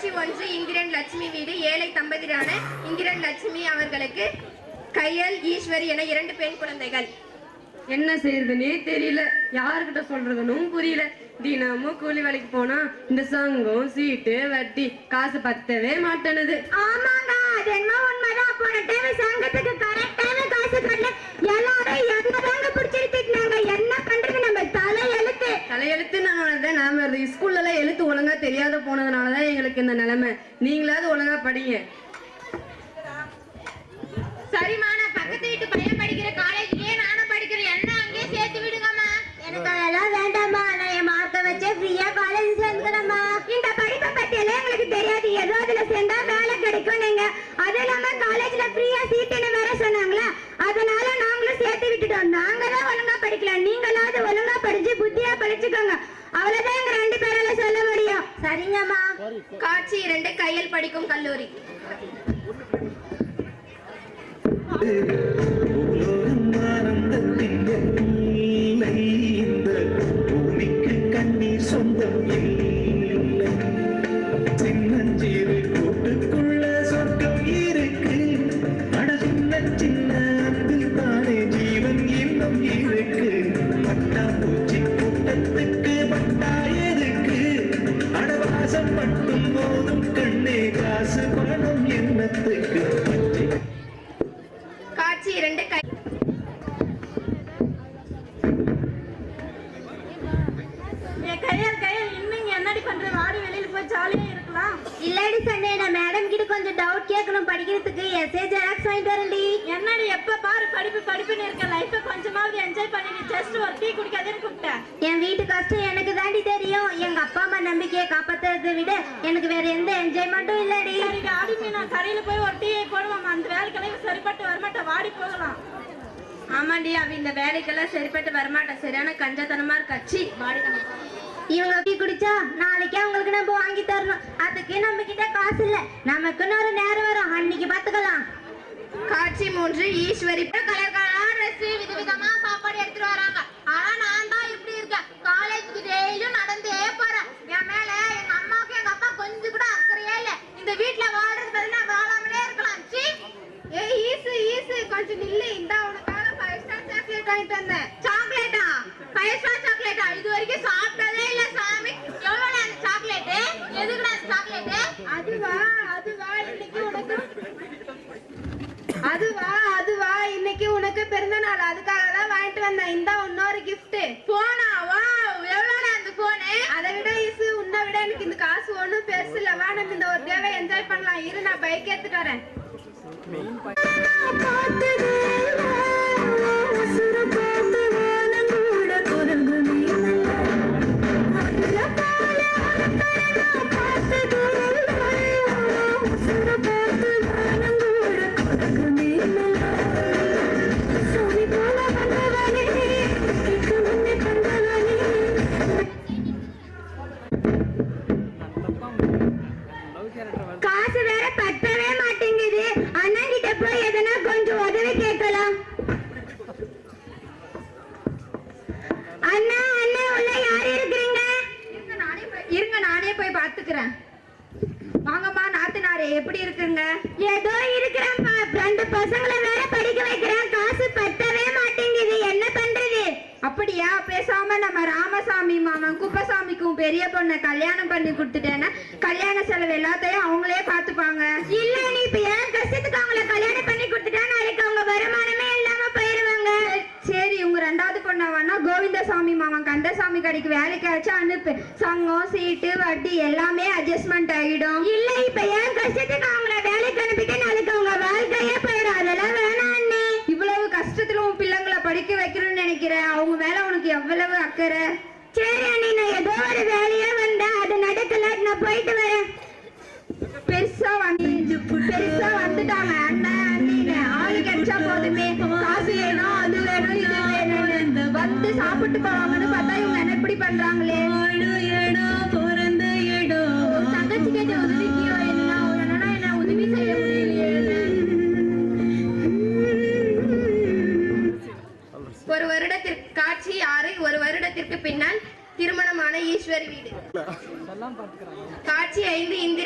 காட்சி 1 இந்திரன் லட்சுமி வீடு. ஏழை தம்பதியரான இந்திரன் லட்சுமி அவர்களுக்கு கையல் ஈஸ்வரி என 2 பெண் குழந்தைகள். என்ன செய்யறதுன்னே தெரியல, யாருக்கிட்ட சொல்றதுன்னு புரியல. தினமும் கூலி வேலைக்கு போனா இந்த சங்கம் சீட்டு வட்டி காசு பத்தவே மாட்டேனுது. ஆமாங்க, அது என்ன உண்மைதான். போன டைம் சங்கத்துக்கு கரெக்டான காசு கட்டல, எல்லாரும் என்னதாங்க பிடிச்சிருக்காங்க. என்ன பண்றது, நம்ம தலையெழுத்துனாலதான் நாம ஸ்கூல்ல எல்லாம் எழுத்து ஒழுங்கா தெரியாத போனதுனாலதான் எங்களுக்கு இந்த நிலைமை. நீங்களாவது ஒழுங்கா படிங்க. சரிம்மா, நான் பக்கத்து வீட்டு பையன் படிக்கிற காலேஜ்லயே நானும் படிக்கிறேன், என்ன அங்கேயே சேர்த்து விடுங்கம்மா. எனக்கு அதெல்லாம் வேண்டாம்மா, நான் என் மார்க்க வச்சு ஃப்ரீயா காலேஜ் சேர்ந்துக்கிறேம்மா. இந்த படிப்பை பத்தி எல்லாம் எங்களுக்கு தெரியாது, ஏதோ அதுல சேர்ந்தா வேலை கிடைக்கும் நீங்க. அது இல்லாம காலேஜ்ல ஃப்ரீயா சீட்டுன்னு வேற சொன்னாங்களா, அதனால நாங்களும் சேர்த்து விட்டுட்டோம். நாங்க தான் ஒழுங்கா படிக்கல, நீங்களாவது ஒழுங்கா படிச்சு புத்தியா படிச்சுக்கோங்க. அவ்வளவுதான் எங்க 2 பேரால சொல்ல முடியும். சரிங்கம்மா. காட்சி 2 கையல் படிக்கும் கல்லூரி. பூமிக்கு கண்ணீர் சொந்தம் இல்லை, சின்னஞ்சீரு கூட்டுக்குள்ள சொர்க்கம் இருக்கு. அட சின்ன சின்ன அன்பில் தானே ஜீவன் இன்னும் இருக்கு. பட்டாம்பூச்சி கூட்டத்துக்கு பட்டாயதுக்கு, அடவாசம் பட்டும் போதும் கண்ணே காசு பணம் எண்ணத்துக்கு. காட்சி 2 இல்லடி சண்டே, நான் மேடம் கிட்ட கொஞ்சம் டவுட் கேட்கணும் படிக்கிறதுக்கு. எஸ்ஏ ஜெராக்ஸ் வாங்கிட்டு வரேன்டி. என்னடி எப்ப பாரு படிப்புன்னு இருக்க, லைஃபை கொஞ்சமாவது என்ஜாய் பண்ணி ஜஸ்ட் ஒரு டீ குடிக்காதேன்னு கூப்பிட்டேன். என் வீட்டு கஷ்டம் எனக்கு தாண்டி தெரியும். எங்க அப்பா அம்மா நம்பிக்கையை காப்பாத்துறதை விட எனக்கு வேற எந்த என்ஜாய்மெண்ட்டும் இல்லடி. சரிடி, ஆடிப்பி நான் கடையில போய் ஒரு டீயை போடுவோம். அந்த வேலைக்கெல்லாம் சரிப்பட்டு வரமாட்டேன், வாடி போகலாம். ஆமாண்டி, அவ இந்த வேலைக்கெல்லாம் சரிப்பட்டு வரமாட்டா, சரியான கஞ்சத்தனமா இருக்காச்சு. வாடி இவங்க டீ குடிச்சா நாளைக்கே அவங்களுக்கு நம்ம வாங்கி தரணும். அதுக்கு நம்ம கிட்ட காசு இல்ல, நமக்குன்னு ஒரு நேரம் வரும், அன்னைக்கு பாத்துக்கலாம். காட்சி 3 ஈஸ்வரி. கலர் கலர் ட்ரெஸ், விதவிதமா சாப்பாடு எடுத்துட்டு வராங்க. ஆனா நான் தான் இப்படி இருக்கேன், காலேஜுக்கு டெய்லியும் நடந்தே போறேன். என் மேல எங்க அம்மாவுக்கு எங்க அப்பா கொஞ்சம் கூட அக்கறையே இல்ல. இந்த வீட்டுல வாழ்றது பதிலா வாழாமலே இருக்கலாம். ஏய் ஈசு கொஞ்சம் நில்லு. இந்த உனக்காக 5 ஸ்டார் சாக்லேட் வாங்கிட்டு வந்தேன். சாக்லேட்டா? 5 ஸ்டார் சாக்லேட்டா? இது வரைக்கும் சாப்பிட்டதே இல்ல சாமி. எவ்வளவு அந்த சாக்லேட்? எதுக்குடா அந்த சாக்லேட்? அதுவா இன்னைக்கு உனக்கு பிறந்த நாள், அதுக்காக தான் வாங்கிட்டு வந்தேன். இந்த இன்னொரு gift. போனா? வாவ், எவ்வளவு அந்த போன்? அதை விட ஈசு, உன்னை விட எனக்கு இந்த காசு ஒண்ணும் பெருசு இல்ல. வா, நம்ம இந்த ஒரு டேவை என்ஜாய் பண்ணலாம். இரு, நான் பைக் எடுத்துட்டு வரேன். காசு வேற பத்தவே மாட்டேங்குது. அண்ணா கிட்ட போய் எதனா கொஞ்சம் உதவி கேட்கலாம். அண்ணா உள்ள யார் இருக்கிறீங்க? இருங்க, நானே போய் பாத்துக்கிறேன். வாங்கம்மா நாத்தனாரே, எப்படி இருக்குங்க? ஏதோ இருக்கிறேன்ப்பா. 2 பசங்களை வேற படிக்க வைக்கிறேன், காசு பத்தவே மாட்டேங்குது, என்ன பண்றது? அப்படியா? பேசாம நம்ம ராமசாமி மாமன் குப்பசாமிக்கும் பெரிய பொண்ணை கல்யாணம் பண்ணி கொடுத்துட்டேன்னா கல்யாண செலவு எல்லாத்தையும் அவங்களே பாத்துப்பாங்க. இல்ல, நீ இப்ப ஏன் கஷ்டத்துக்கு அவங்கள கல்யாணம் பண்ணி கொடுத்துட்டா நாளைக்கு அவங்க வருமானமே இல்லாம போயிருவாங்க. சரி, உங்க 2வது பொண்ணை வேணா கோவிந்தசாமி மாமன் கந்தசாமி கடைக்கு வேலைக்கு வச்சு அனுப்பு. சங்கம் சீட்டு வட்டி எல்லாமே அட்ஜஸ்ட்மெண்ட் ஆகிடும். இல்ல, இப்ப ஏன் கஷ்டத்துக்கு அவங்கள வேலைக்கு அனுப்பிட்டு நாளைக்கு அவங்க வாழ்க்கையே போயிடும். அதெல்லாம் வேணாம் அண்ணே. இவ்வளவு கஷ்டத்துல உன் பிள்ளைங்களை படிக்க வைக்கணும்னு நினைக்கிறேன். அவங்க மேல உனக்கு எவ்வளவு அக்கறை. சரி அண்ணி, நான் ஏதோ ஒரு வேலையா வந்தேன், அது நடக்கல, நான் போயிட்டு வரேன். பெருசா வந்துட்டாங்க அண்ணன் அண்ணின்னு. ஆளு கிடைச்சா போதுமே, காசு வேணும் அது வேணும் இது வேணும்னு வந்து சாப்பிட்டு போவாங்கன்னு பார்த்தா இவங்க என்ன இப்படி பண்றாங்களே. தங்கச்சி கேட்ட உதவிக்கு என்ன உதவி செய்ய முடியலையே. ஒரு வருடத்திற்கு காட்சி 6 ஒரு வருடத்திற்கு பின்னால் திருமணமான ஈஸ்வரி வீடு. காட்சி 5 இந்திரன்